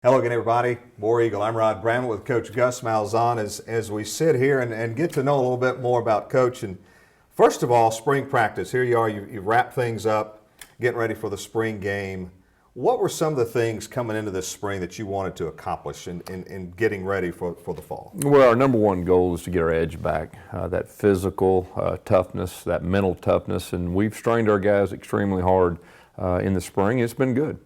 Hello again, everybody. War Eagle. I'm Rod Bramlett with Coach Gus Malzahn as we sit here and get to know a little bit more about Coach. And first of all, spring practice. Here you are. You've wrapped things up, getting ready for the spring game. What were some of the things coming into this spring that you wanted to accomplish in getting ready for the fall? Well, our number one goal is to get our edge back, that physical toughness, that mental toughness, and we've strained our guys extremely hard in the spring. It's been good.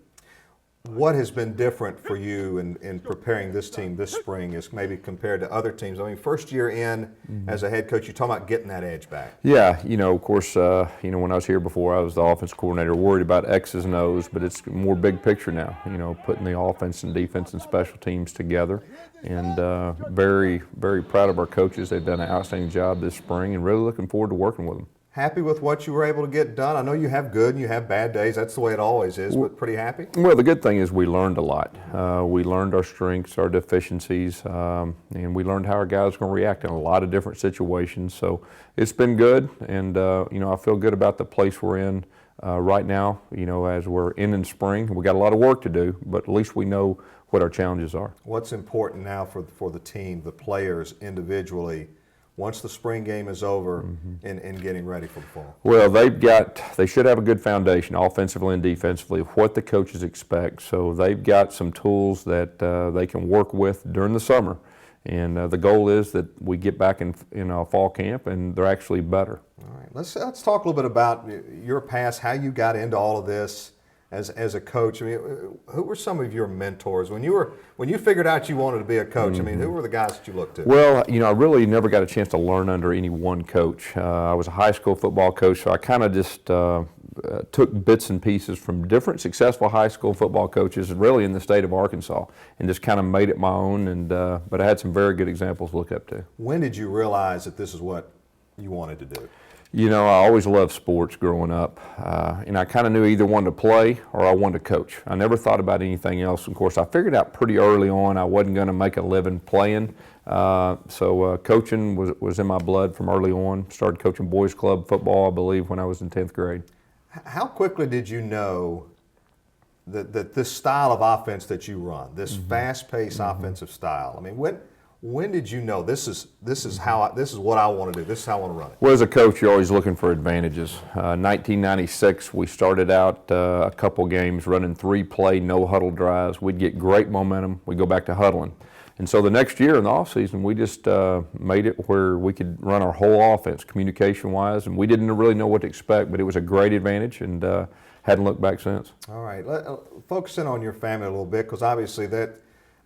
What has been different for you in preparing this team this spring as maybe compared to other teams? I mean, first year in as a head coach, you talk about getting that edge back. Yeah, of course, when I was here before, I was the offense coordinator, worried about X's and O's, but it's more big picture now, putting the offense and defense and special teams together. And very, very proud of our coaches. They've done an outstanding job this spring and really looking forward to working with them. Happy with what you were able to get done? I know you have good and you have bad days. That's the way it always is, but pretty happy? Well, the good thing is we learned a lot. We learned our strengths, our deficiencies, and we learned how our guys are going to react in a lot of different situations. So it's been good, and I feel good about the place we're in right now, as we're in spring. We got a lot of work to do, but at least we know what our challenges are. What's important now for the team, the players individually, once the spring game is over and getting ready for the fall? Well, they should have a good foundation offensively and defensively of what the coaches expect. So they've got some tools that they can work with during the summer. And the goal is that we get back in fall camp and they're actually better. All right, let's talk a little bit about your past, how you got into all of this as a coach. I mean, who were some of your mentors when you figured out you wanted to be a coach? I mean, who were the guys that you looked to? Well, I really never got a chance to learn under any one coach. I was a high school football coach, so I kind of just took bits and pieces from different successful high school football coaches, really in the state of Arkansas, and just kind of made it my own. And but I had some very good examples to look up to. When did you realize that this is what you wanted to do? I always loved sports growing up, and I kind of knew either wanted to play or I wanted to coach. I never thought about anything else. Of course, I figured out pretty early on I wasn't going to make a living playing, so coaching was in my blood from early on. Started coaching boys club football, I believe, when I was in 10th grade. How quickly did you know that this style of offense that you run, this fast-paced offensive style, I mean, when did you know this is what I want to do? This is how I want to run it? Well, as a coach, you're always looking for advantages. 1996, we started out a couple games running 3-play, no-huddle drives. We'd get great momentum. We'd go back to huddling. And so the next year in the offseason, we just made it where we could run our whole offense communication-wise, and we didn't really know what to expect, but it was a great advantage, and hadn't looked back since. All right. Focus in on your family a little bit, because obviously they're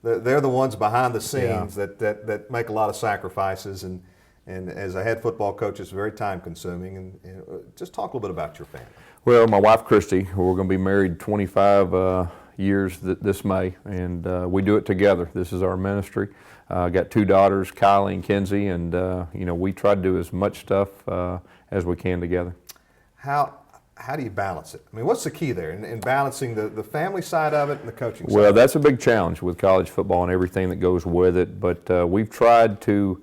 the ones behind the scenes that make a lot of sacrifices, and as a head football coach, it's very time consuming. And just talk a little bit about your family. Well, my wife Christy, we're going to be married 25 years this May, and we do it together. This is our ministry. Got 2 daughters, Kylie and Kenzie, and we try to do as much stuff as we can together. How do you balance it? I mean, what's the key there in balancing the family side of it and the coaching side? Well, that's a big challenge with college football and everything that goes with it, but we've tried to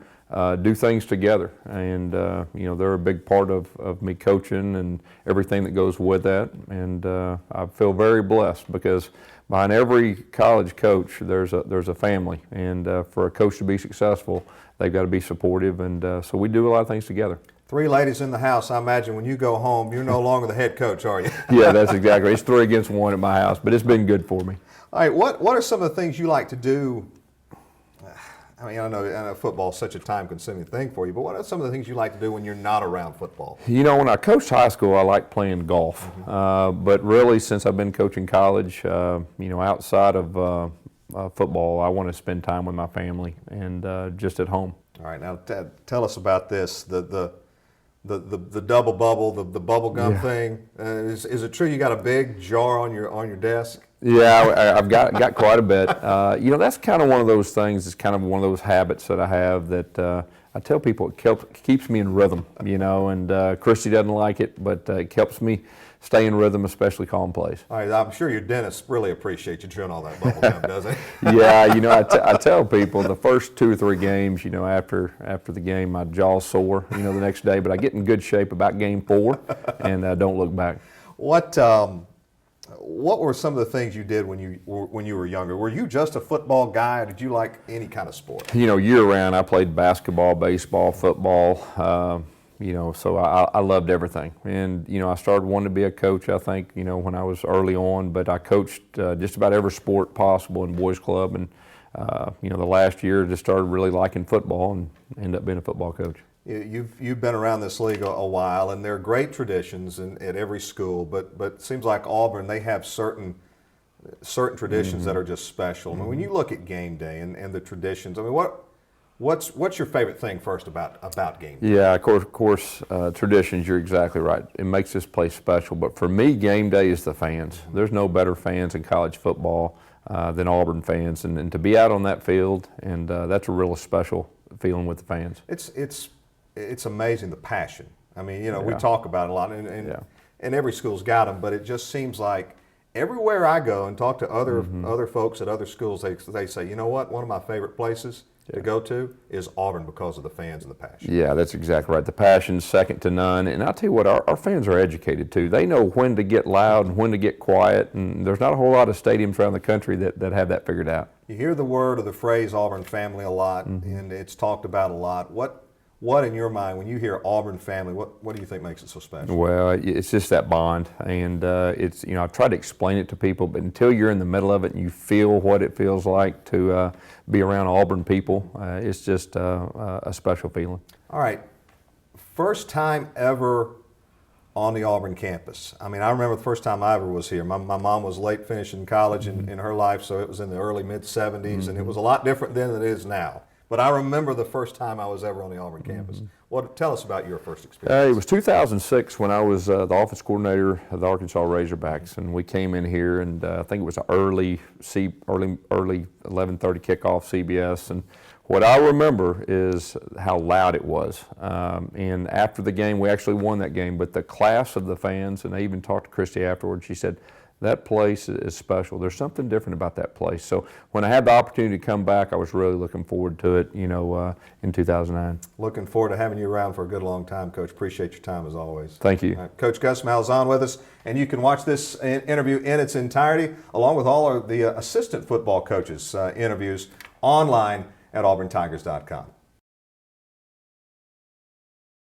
do things together, and they're a big part of me coaching and everything that goes with that, and I feel very blessed because behind every college coach there's a family, and for a coach to be successful, they've got to be supportive, and so we do a lot of things together. 3 ladies in the house. I imagine when you go home, you're no longer the head coach, are you? Yeah, that's exactly. It's 3 against 1 at my house, but it's been good for me. All right, what are some of the things you like to do? I mean, I know football is such a time-consuming thing for you, but what are some of the things you like to do when you're not around football? When I coached high school, I liked playing golf, but really since I've been coaching college, outside of football, I want to spend time with my family and just at home. All right, now tell us about this. The double bubble, the bubble gum thing. Is it true you got a big jar on your desk? Yeah, I've got quite a bit. That's kind of one of those things. It's kind of one of those habits that I have that I tell people it keeps me in rhythm. And Christy doesn't like it, but it helps me stay in rhythm, especially calling plays. All right, I'm sure your dentist really appreciates you chewing all that bubble gum, does he? Yeah, I tell people the first 2 or 3 games, after the game, my jaw's sore, the next day, but I get in good shape about game 4 and don't look back. what were some of the things you did when you were younger? Were you just a football guy, or did you like any kind of sport? You know, year round, I played basketball, baseball, football. You know, so I loved everything. And, you know, I started wanting to be a coach, I think, you know, when I was early on, but I coached just about every sport possible in boys club. And, you know, the last year just started really liking football and ended up being a football coach. You've been around this league a while, and there are great traditions at every school, but it seems like Auburn, they have certain traditions that are just special. I mean, when you look at game day and the traditions, I mean, what's your favorite thing first about game day? Yeah, of course, traditions, you're exactly right. It makes this place special. But for me, game day is the fans. There's no better fans in college football than Auburn fans. And to be out on that field, and that's a real special feeling with the fans. It's amazing, the passion. I mean, you know, we Yeah. talk about it a lot, and every school's got them, but it just seems like everywhere I go and talk to other folks at other schools, they say, you know what, one of my favorite places to go to is Auburn because of the fans and the passion. Yeah, that's exactly right. The passion's second to none. And I'll tell you what, our fans are educated too. They know when to get loud and when to get quiet. And there's not a whole lot of stadiums around the country that have that figured out. You hear the word or the phrase Auburn family a lot, and it's talked about a lot. What in your mind, when you hear Auburn family, what do you think makes it so special? Well, it's just that bond, and it's, you know, I try to explain it to people, but until you're in the middle of it and you feel what it feels like to be around Auburn people, it's just a special feeling. All right, first time ever on the Auburn campus. I mean, I remember the first time I ever was here. My mom was late finishing college in her life, so it was in the early mid-'70s, and it was a lot different then than it is now. But I remember the first time I was ever on the Auburn campus. Tell us about your first experience. It was 2006 when I was the office coordinator of the Arkansas Razorbacks, and we came in here, and I think it was an early 11:30 kickoff CBS. And what I remember is how loud it was. And after the game, we actually won that game. But the class of the fans, and I even talked to Christy afterwards. She said, that place is special. There's something different about that place. So when I had the opportunity to come back, I was really looking forward to it, you know, in 2009. Looking forward to having you around for a good long time, Coach. Appreciate your time as always. Thank you. Coach Gus Malzahn with us, and you can watch this interview in its entirety, along with all of the assistant football coaches' interviews online at auburntigers.com.